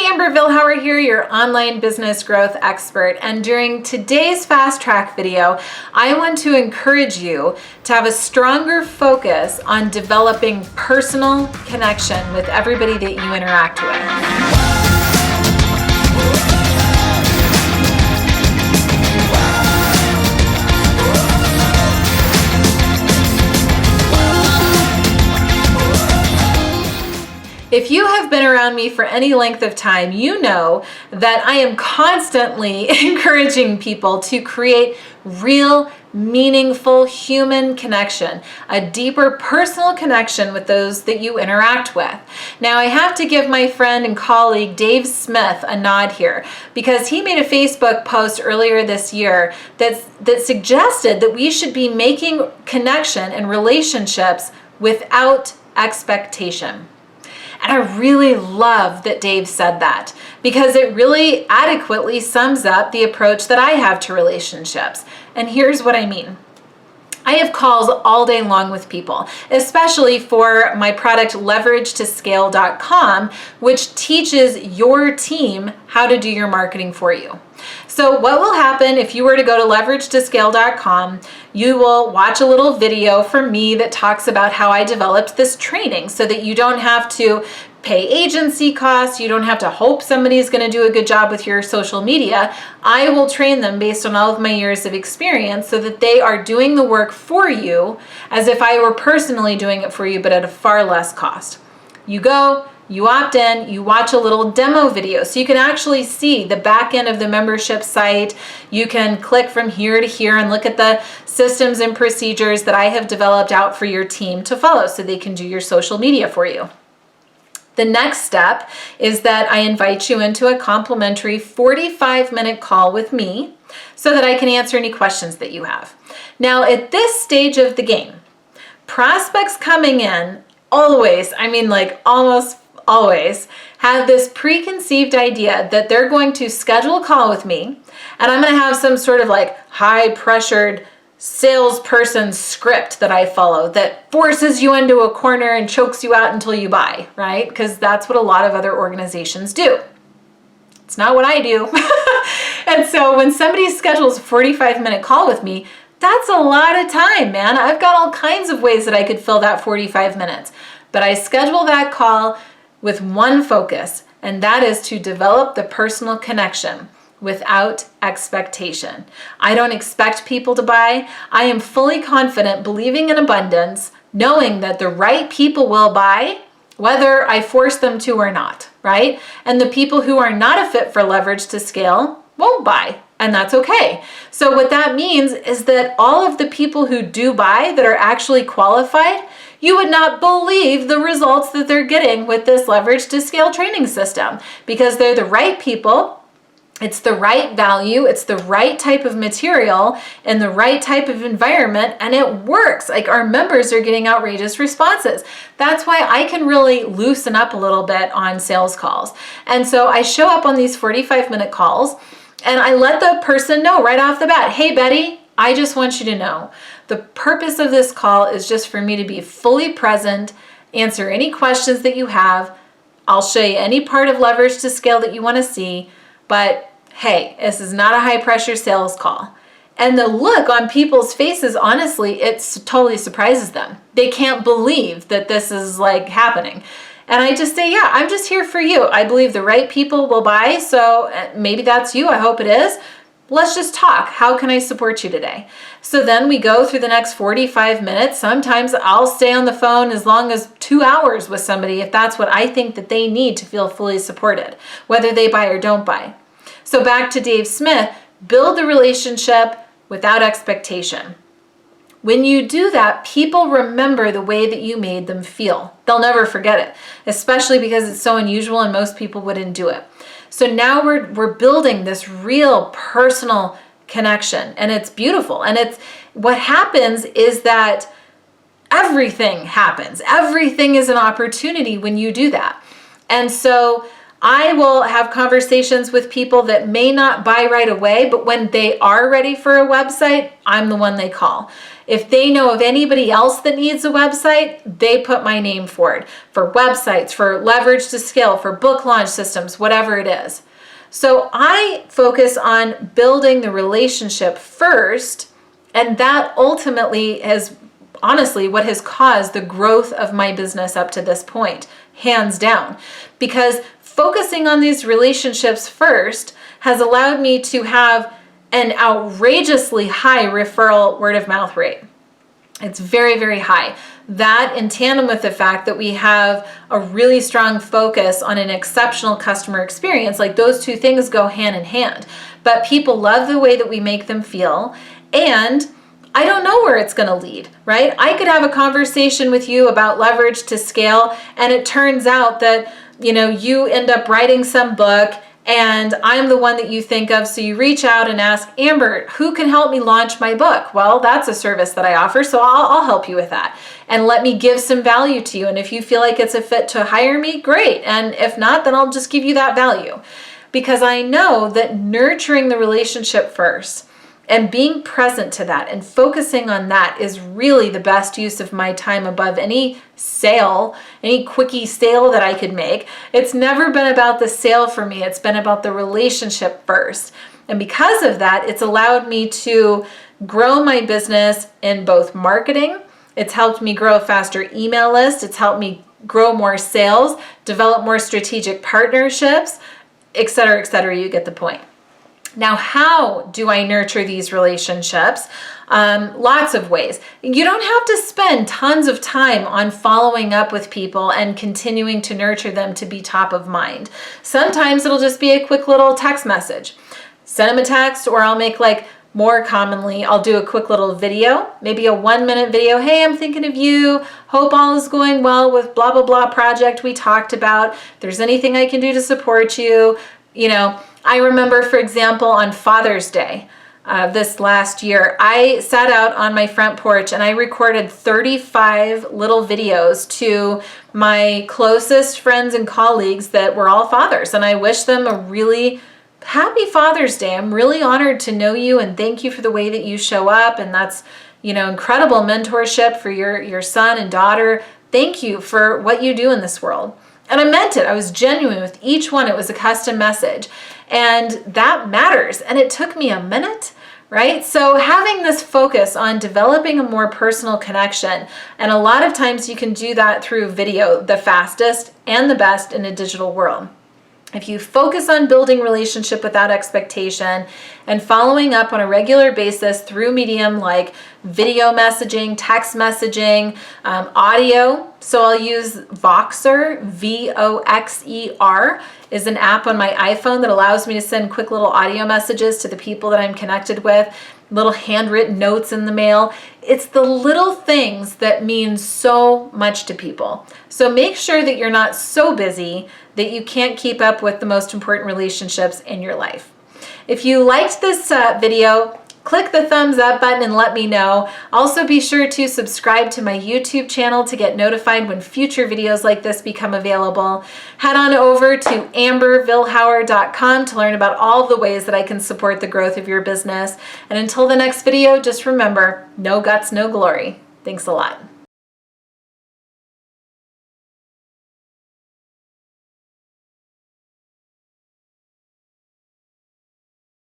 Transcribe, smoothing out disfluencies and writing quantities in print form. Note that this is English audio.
Amber Vilhauer here, your online business growth expert. And during today's fast track video, I want to encourage you to have a stronger focus on developing personal connection with everybody that you interact with. If you have been around me for any length of time, you know that I am constantly encouraging people to create real, meaningful human connection, a deeper personal connection with those that you interact with. Now, I have to give my friend and colleague Dave Smith a nod here because he made a Facebook post earlier this year that suggested that we should be making connection and relationships without expectation. And I really love that Dave said that because it really adequately sums up the approach that I have to relationships. And here's what I mean. I have calls all day long with people, especially for my product leveragetoscale.com, which teaches your team how to do your marketing for you. So what will happen if you were to go to leveragetoscale.com, you will watch a little video from me that talks about how I developed this training so that you don't have to pay agency costs, you don't have to hope somebody's going to do a good job with your social media. I will train them based on all of my years of experience so that they are doing the work for you as if I were personally doing it for you, but at a far less cost. You go, you opt in, you watch a little demo video so you can actually see the back end of the membership site. You can click from here to here and look at the systems and procedures that I have developed out for your team to follow so they can do your social media for you. The next step is that I invite you into a complimentary 45-minute call with me so that I can answer any questions that you have. Now, at this stage of the game, prospects coming in always, almost always, have this preconceived idea that they're going to schedule a call with me and I'm going to have some sort of high-pressured salesperson script that I follow that forces you into a corner and chokes you out until you buy, right? Because that's what a lot of other organizations do. It's not what I do. And so when somebody schedules a 45-minute call with me, that's a lot of time, man. I've got all kinds of ways that I could fill that 45 minutes. But I schedule that call with one focus, and that is to develop the personal connection without expectation. I don't expect people to buy. I am fully confident, believing in abundance, knowing that the right people will buy, whether I force them to or not, right? And the people who are not a fit for leverage to scale won't buy, and that's okay. So what that means is that all of the people who do buy that are actually qualified, you would not believe the results that they're getting with this leverage to scale training system because they're the right people. It's the right value, it's the right type of material and the right type of environment, and it works. Our members are getting outrageous responses. That's why I can really loosen up a little bit on sales calls. And so I show up on these 45-minute calls and I let the person know right off the bat, hey Betty, I just want you to know the purpose of this call is just for me to be fully present, answer any questions that you have. I'll show you any part of leverage to scale that you want to see. But hey, this is not a high pressure sales call. And the look on people's faces, honestly, it totally surprises them. They can't believe that this is happening. And I just say, yeah, I'm just here for you. I believe the right people will buy. So maybe that's you. I hope it is. Let's just talk. How can I support you today? So then we go through the next 45 minutes. Sometimes I'll stay on the phone as long as 2 hours with somebody if that's what I think that they need to feel fully supported, whether they buy or don't buy. So back to Dave Smith, build the relationship without expectation. When you do that, people remember the way that you made them feel. They'll never forget it, especially because it's so unusual and most people wouldn't do it. So now we're building this real personal connection, and it's beautiful. And it's what happens is that everything happens. Everything is an opportunity when you do that. And so I will have conversations with people that may not buy right away, but when they are ready for a website, I'm the one they call. If they know of anybody else that needs a website, they put my name forward for websites, for leverage to scale, for book launch systems, whatever it is. So I focus on building the relationship first, and that ultimately is honestly what has caused the growth of my business up to this point, hands down. Because focusing on these relationships first has allowed me to have an outrageously high referral word of mouth rate. It's very, very high. That in tandem with the fact that we have a really strong focus on an exceptional customer experience, like those two things go hand in hand. But people love the way that we make them feel, and I don't know where it's going to lead, right? I could have a conversation with you about leverage to scale, and it turns out that, you end up writing some book and I'm the one that you think of. So you reach out and ask, Amber, who can help me launch my book? Well, that's a service that I offer, so I'll help you with that. And let me give some value to you. And if you feel like it's a fit to hire me, great. And if not, then I'll just give you that value. Because I know that nurturing the relationship first and being present to that and focusing on that is really the best use of my time above any sale, any quickie sale that I could make. It's never been about the sale for me. It's been about the relationship first. And because of that, it's allowed me to grow my business in both marketing. It's helped me grow a faster email list. It's helped me grow more sales, develop more strategic partnerships, et cetera, et cetera. You get the point. Now, how do I nurture these relationships? Lots of ways. You don't have to spend tons of time on following up with people and continuing to nurture them to be top of mind. Sometimes it'll just be a quick little text message. Send them a text, or I'll make more commonly, I'll do a quick little video, maybe a 1-minute video. Hey, I'm thinking of you. Hope all is going well with blah, blah, blah project we talked about. If there's anything I can do to support you, I remember, for example, on Father's Day this last year, I sat out on my front porch and I recorded 35 little videos to my closest friends and colleagues that were all fathers. And I wish them a really happy Father's Day. I'm really honored to know you and thank you for the way that you show up. And that's, incredible mentorship for your son and daughter. Thank you for what you do in this world. And I meant it. I was genuine with each one. It was a custom message. And that matters. And it took me a minute, right? So having this focus on developing a more personal connection, and a lot of times you can do that through video, the fastest and the best in a digital world. If you focus on building relationship without expectation and following up on a regular basis through medium like video messaging, text messaging, audio. So I'll use Voxer, Voxer, is an app on my iPhone that allows me to send quick little audio messages to the people that I'm connected with, little handwritten notes in the mail. It's the little things that mean so much to people. So make sure that you're not so busy that you can't keep up with the most important relationships in your life. If you liked this video, click the thumbs up button and let me know. Also be sure to subscribe to my YouTube channel to get notified when future videos like this become available. Head on over to ambervilhauer.com to learn about all the ways that I can support the growth of your business. And until the next video, just remember, no guts, no glory. Thanks a lot.